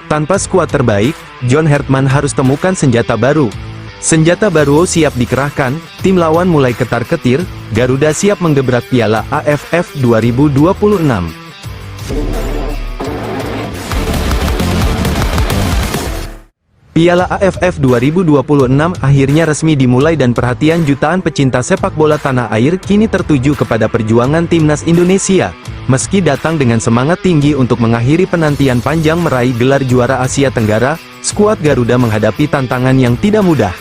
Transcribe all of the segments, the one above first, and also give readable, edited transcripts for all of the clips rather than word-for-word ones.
Tanpa skuad terbaik, John Hartman harus temukan senjata baru. Senjata baru siap dikerahkan, tim lawan mulai ketar-ketir, Garuda siap menggebrak Piala AFF 2026. Piala AFF 2026 akhirnya resmi dimulai dan perhatian jutaan pecinta sepak bola tanah air kini tertuju kepada perjuangan timnas Indonesia. Meski datang dengan semangat tinggi untuk mengakhiri penantian panjang meraih gelar juara Asia Tenggara, skuad Garuda menghadapi tantangan yang tidak mudah.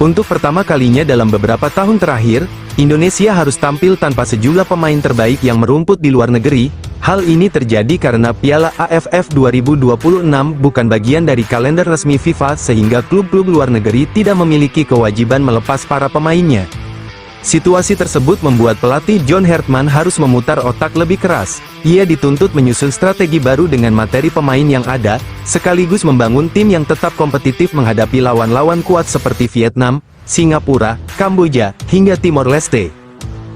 Untuk pertama kalinya dalam beberapa tahun terakhir, Indonesia harus tampil tanpa sejumlah pemain terbaik yang merumput di luar negeri. Hal ini terjadi karena Piala AFF 2026 bukan bagian dari kalender resmi FIFA sehingga klub-klub luar negeri tidak memiliki kewajiban melepas para pemainnya. Situasi tersebut membuat pelatih John Hartman harus memutar otak lebih keras. Ia dituntut menyusun strategi baru dengan materi pemain yang ada, sekaligus membangun tim yang tetap kompetitif menghadapi lawan-lawan kuat seperti Vietnam, Singapura, Kamboja, hingga Timor Leste.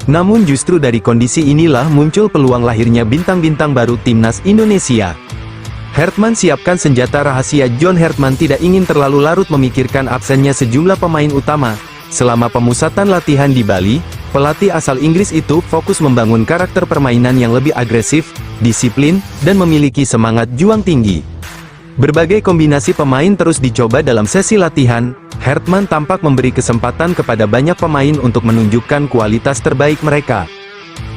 Namun justru dari kondisi inilah muncul peluang lahirnya bintang-bintang baru timnas Indonesia. Hartman siapkan senjata rahasia. John Hartman tidak ingin terlalu larut memikirkan absennya sejumlah pemain utama. Selama pemusatan latihan di Bali, pelatih asal Inggris itu fokus membangun karakter permainan yang lebih agresif, disiplin, dan memiliki semangat juang tinggi. Berbagai kombinasi pemain terus dicoba dalam sesi latihan. Hartman tampak memberi kesempatan kepada banyak pemain untuk menunjukkan kualitas terbaik mereka.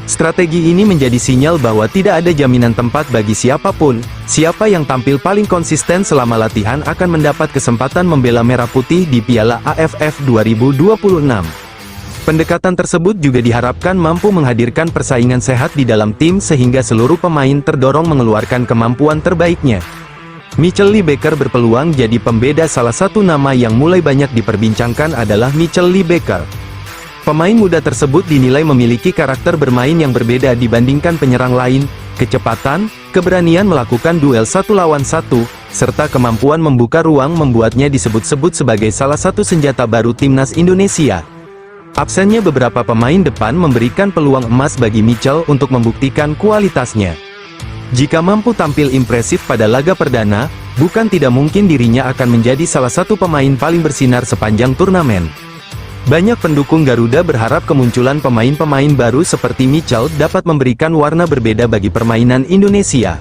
Strategi ini menjadi sinyal bahwa tidak ada jaminan tempat bagi siapapun. Siapa yang tampil paling konsisten selama latihan akan mendapat kesempatan membela Merah Putih di Piala AFF 2026. Pendekatan tersebut juga diharapkan mampu menghadirkan persaingan sehat di dalam tim sehingga seluruh pemain terdorong mengeluarkan kemampuan terbaiknya. Mitchell Lee Baker berpeluang jadi pembeda. Salah satu nama yang mulai banyak diperbincangkan adalah Mitchell Lee Baker. Pemain muda tersebut dinilai memiliki karakter bermain yang berbeda dibandingkan penyerang lain, kecepatan, keberanian melakukan duel satu lawan satu, serta kemampuan membuka ruang membuatnya disebut-sebut sebagai salah satu senjata baru timnas Indonesia. Absennya beberapa pemain depan memberikan peluang emas bagi Mitchell untuk membuktikan kualitasnya. Jika mampu tampil impresif pada laga perdana, bukan tidak mungkin dirinya akan menjadi salah satu pemain paling bersinar sepanjang turnamen. Banyak pendukung Garuda berharap kemunculan pemain-pemain baru seperti Mitchell dapat memberikan warna berbeda bagi permainan Indonesia.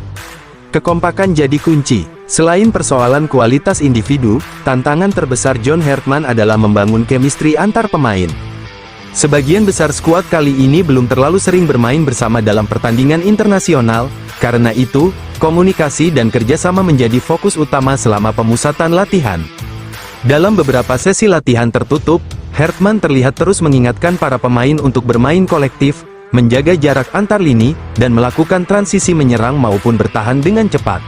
Kekompakan jadi kunci. Selain persoalan kualitas individu, tantangan terbesar John Hartman adalah membangun chemistry antar pemain. Sebagian besar skuad kali ini belum terlalu sering bermain bersama dalam pertandingan internasional. Karena itu, komunikasi dan kerjasama menjadi fokus utama selama pemusatan latihan. Dalam beberapa sesi latihan tertutup, Hartman terlihat terus mengingatkan para pemain untuk bermain kolektif, menjaga jarak antar lini, dan melakukan transisi menyerang maupun bertahan dengan cepat.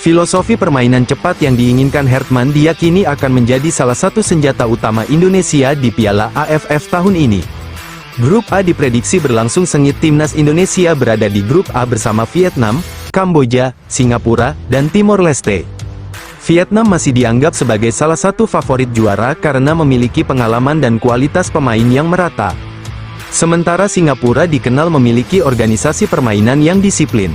Filosofi permainan cepat yang diinginkan Hartman diyakini akan menjadi salah satu senjata utama Indonesia di Piala AFF tahun ini. Grup A diprediksi berlangsung sengit. Timnas Indonesia berada di Grup A bersama Vietnam, Kamboja, Singapura, dan Timor Leste. Vietnam masih dianggap sebagai salah satu favorit juara karena memiliki pengalaman dan kualitas pemain yang merata. Sementara Singapura dikenal memiliki organisasi permainan yang disiplin.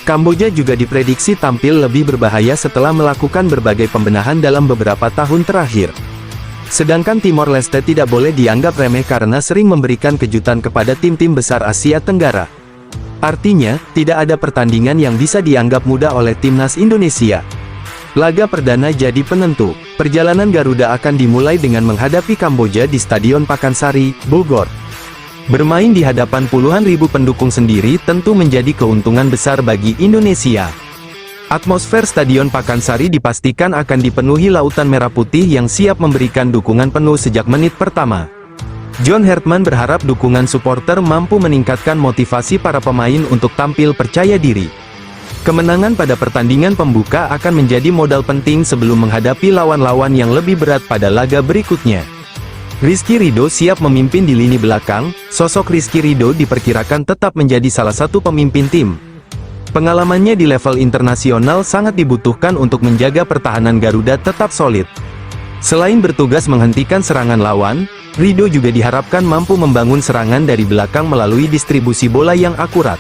Kamboja juga diprediksi tampil lebih berbahaya setelah melakukan berbagai pembenahan dalam beberapa tahun terakhir. Sedangkan Timor Leste tidak boleh dianggap remeh karena sering memberikan kejutan kepada tim-tim besar Asia Tenggara. Artinya, tidak ada pertandingan yang bisa dianggap mudah oleh timnas Indonesia. Laga perdana jadi penentu. Perjalanan Garuda akan dimulai dengan menghadapi Kamboja di Stadion Pakansari, Bogor. Bermain di hadapan puluhan ribu pendukung sendiri tentu menjadi keuntungan besar bagi Indonesia. Atmosfer Stadion Pakansari dipastikan akan dipenuhi lautan merah putih yang siap memberikan dukungan penuh sejak menit pertama. John Hartman berharap dukungan supporter mampu meningkatkan motivasi para pemain untuk tampil percaya diri. Kemenangan pada pertandingan pembuka akan menjadi modal penting sebelum menghadapi lawan-lawan yang lebih berat pada laga berikutnya. Rizky Ridho siap memimpin di lini belakang. Sosok Rizky Ridho diperkirakan tetap menjadi salah satu pemimpin tim. Pengalamannya di level internasional sangat dibutuhkan untuk menjaga pertahanan Garuda tetap solid. Selain bertugas menghentikan serangan lawan, Ridho juga diharapkan mampu membangun serangan dari belakang melalui distribusi bola yang akurat.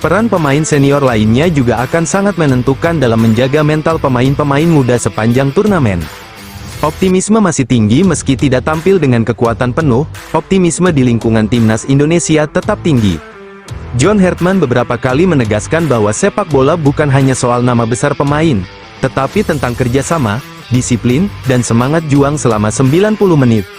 Peran pemain senior lainnya juga akan sangat menentukan dalam menjaga mental pemain-pemain muda sepanjang turnamen. Optimisme masih tinggi meski tidak tampil dengan kekuatan penuh, optimisme di lingkungan timnas Indonesia tetap tinggi. John Hartman beberapa kali menegaskan bahwa sepak bola bukan hanya soal nama besar pemain, tetapi tentang kerjasama, disiplin, dan semangat juang selama 90 menit.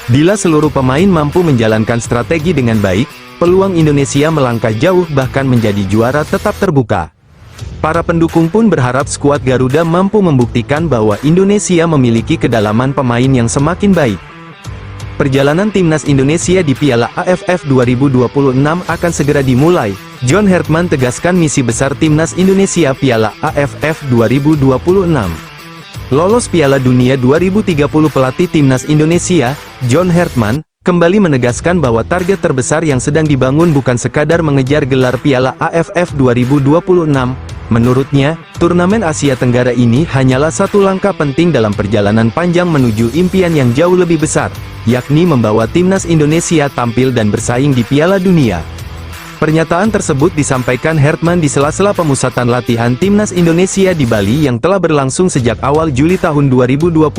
Bila seluruh pemain mampu menjalankan strategi dengan baik, peluang Indonesia melangkah jauh bahkan menjadi juara tetap terbuka. Para pendukung pun berharap skuad Garuda mampu membuktikan bahwa Indonesia memiliki kedalaman pemain yang semakin baik. Perjalanan timnas Indonesia di Piala AFF 2026 akan segera dimulai. John Hartman tegaskan misi besar timnas Indonesia Piala AFF 2026. Lolos Piala Dunia 2030. Pelatih timnas Indonesia, John Hartman, kembali menegaskan bahwa target terbesar yang sedang dibangun bukan sekadar mengejar gelar Piala AFF 2026. Menurutnya, turnamen Asia Tenggara ini hanyalah satu langkah penting dalam perjalanan panjang menuju impian yang jauh lebih besar, yakni membawa timnas Indonesia tampil dan bersaing di Piala Dunia. Pernyataan tersebut disampaikan Hartman di sela-sela pemusatan latihan timnas Indonesia di Bali yang telah berlangsung sejak awal Juli tahun 2026.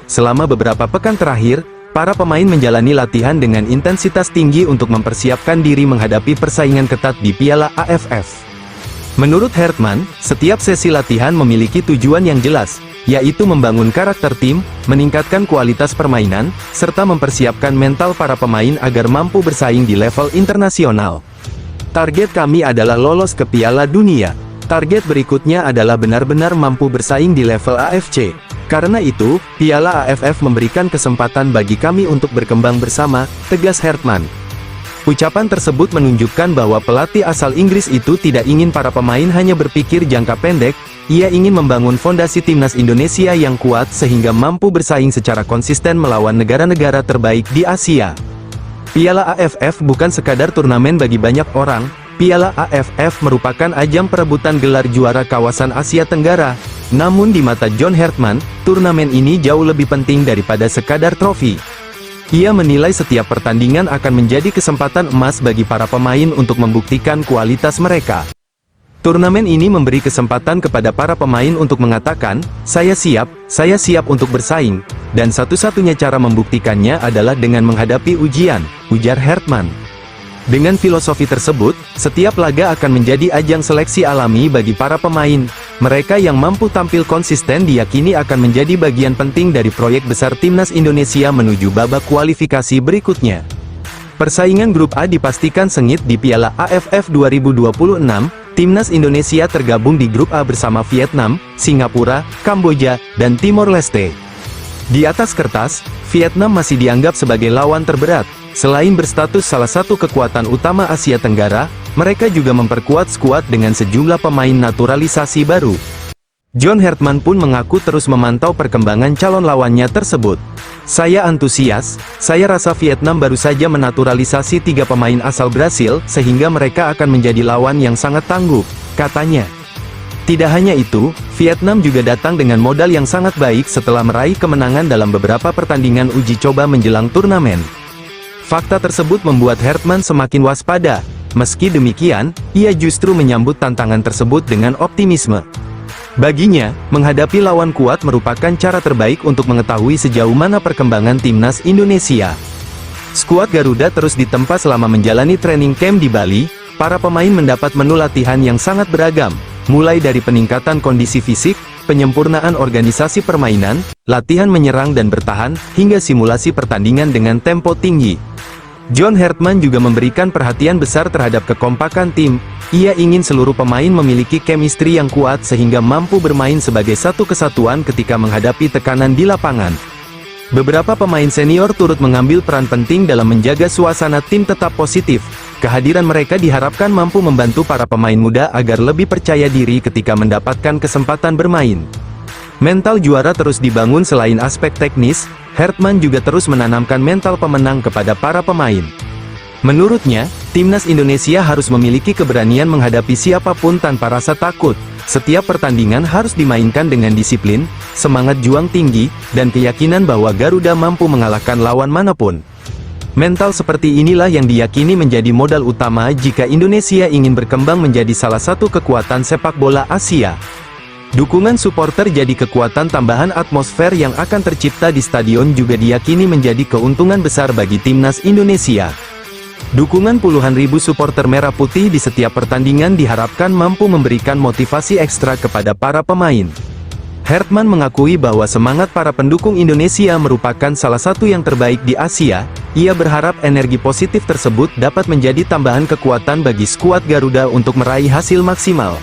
Selama beberapa pekan terakhir, para pemain menjalani latihan dengan intensitas tinggi untuk mempersiapkan diri menghadapi persaingan ketat di Piala AFF. Menurut Hartman, setiap sesi latihan memiliki tujuan yang jelas, yaitu membangun karakter tim, meningkatkan kualitas permainan, serta mempersiapkan mental para pemain agar mampu bersaing di level internasional. Target kami adalah lolos ke Piala Dunia. Target berikutnya adalah benar-benar mampu bersaing di level AFC. Karena itu, Piala AFF memberikan kesempatan bagi kami untuk berkembang bersama, tegas Hartman. Ucapan tersebut menunjukkan bahwa pelatih asal Inggris itu tidak ingin para pemain hanya berpikir jangka pendek, ia ingin membangun fondasi timnas Indonesia yang kuat sehingga mampu bersaing secara konsisten melawan negara-negara terbaik di Asia. Piala AFF bukan sekadar turnamen bagi banyak orang, Piala AFF merupakan ajang perebutan gelar juara kawasan Asia Tenggara. Namun di mata John Hartman, turnamen ini jauh lebih penting daripada sekadar trofi. Ia menilai setiap pertandingan akan menjadi kesempatan emas bagi para pemain untuk membuktikan kualitas mereka. Turnamen ini memberi kesempatan kepada para pemain untuk mengatakan, saya siap untuk bersaing, dan satu-satunya cara membuktikannya adalah dengan menghadapi ujian, ujar Hartman. Dengan filosofi tersebut, setiap laga akan menjadi ajang seleksi alami bagi para pemain. Mereka yang mampu tampil konsisten diyakini akan menjadi bagian penting dari proyek besar timnas Indonesia menuju babak kualifikasi berikutnya. Persaingan grup A dipastikan sengit di Piala AFF 2026. Timnas Indonesia tergabung di grup A bersama Vietnam, Singapura, Kamboja, dan Timor Leste. Di atas kertas, Vietnam masih dianggap sebagai lawan terberat. Selain berstatus salah satu kekuatan utama Asia Tenggara, mereka juga memperkuat skuad dengan sejumlah pemain naturalisasi baru. John Hartman pun mengaku terus memantau perkembangan calon lawannya tersebut. Saya antusias, saya rasa Vietnam baru saja menaturalisasi 3 pemain asal Brasil, sehingga mereka akan menjadi lawan yang sangat tangguh, katanya. Tidak hanya itu, Vietnam juga datang dengan modal yang sangat baik setelah meraih kemenangan dalam beberapa pertandingan uji coba menjelang turnamen. Fakta tersebut membuat Hartman semakin waspada. Meski demikian, ia justru menyambut tantangan tersebut dengan optimisme. Baginya, menghadapi lawan kuat merupakan cara terbaik untuk mengetahui sejauh mana perkembangan timnas Indonesia. Skuad Garuda terus ditempa selama menjalani training camp di Bali. Para pemain mendapat menu latihan yang sangat beragam, mulai dari peningkatan kondisi fisik, penyempurnaan organisasi permainan, latihan menyerang dan bertahan, hingga simulasi pertandingan dengan tempo tinggi. John Hartman juga memberikan perhatian besar terhadap kekompakan tim. Ia ingin seluruh pemain memiliki chemistry yang kuat sehingga mampu bermain sebagai satu kesatuan ketika menghadapi tekanan di lapangan. Beberapa pemain senior turut mengambil peran penting dalam menjaga suasana tim tetap positif. Kehadiran mereka diharapkan mampu membantu para pemain muda agar lebih percaya diri ketika mendapatkan kesempatan bermain. Mental juara terus dibangun. Selain aspek teknis, Hartman juga terus menanamkan mental pemenang kepada para pemain. Menurutnya, timnas Indonesia harus memiliki keberanian menghadapi siapapun tanpa rasa takut. Setiap pertandingan harus dimainkan dengan disiplin, semangat juang tinggi, dan keyakinan bahwa Garuda mampu mengalahkan lawan manapun. Mental seperti inilah yang diyakini menjadi modal utama jika Indonesia ingin berkembang menjadi salah satu kekuatan sepak bola Asia. Dukungan supporter jadi kekuatan tambahan. Atmosfer yang akan tercipta di stadion juga diyakini menjadi keuntungan besar bagi timnas Indonesia. Dukungan puluhan ribu supporter merah putih di setiap pertandingan diharapkan mampu memberikan motivasi ekstra kepada para pemain. Hertman mengakui bahwa semangat para pendukung Indonesia merupakan salah satu yang terbaik di Asia. Ia berharap energi positif tersebut dapat menjadi tambahan kekuatan bagi skuad Garuda untuk meraih hasil maksimal.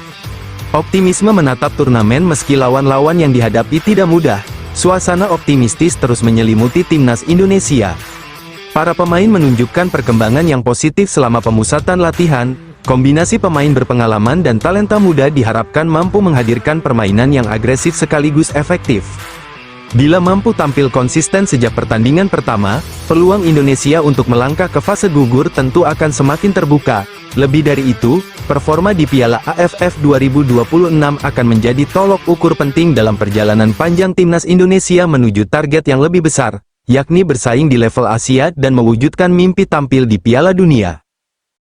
Optimisme menatap turnamen. Meski lawan-lawan yang dihadapi tidak mudah, suasana optimistis terus menyelimuti timnas Indonesia. Para pemain menunjukkan perkembangan yang positif selama pemusatan latihan. Kombinasi pemain berpengalaman dan talenta muda diharapkan mampu menghadirkan permainan yang agresif sekaligus efektif. Bila mampu tampil konsisten sejak pertandingan pertama, peluang Indonesia untuk melangkah ke fase gugur tentu akan semakin terbuka. Lebih dari itu, performa di Piala AFF 2026 akan menjadi tolok ukur penting dalam perjalanan panjang timnas Indonesia menuju target yang lebih besar, yakni bersaing di level Asia dan mewujudkan mimpi tampil di Piala Dunia.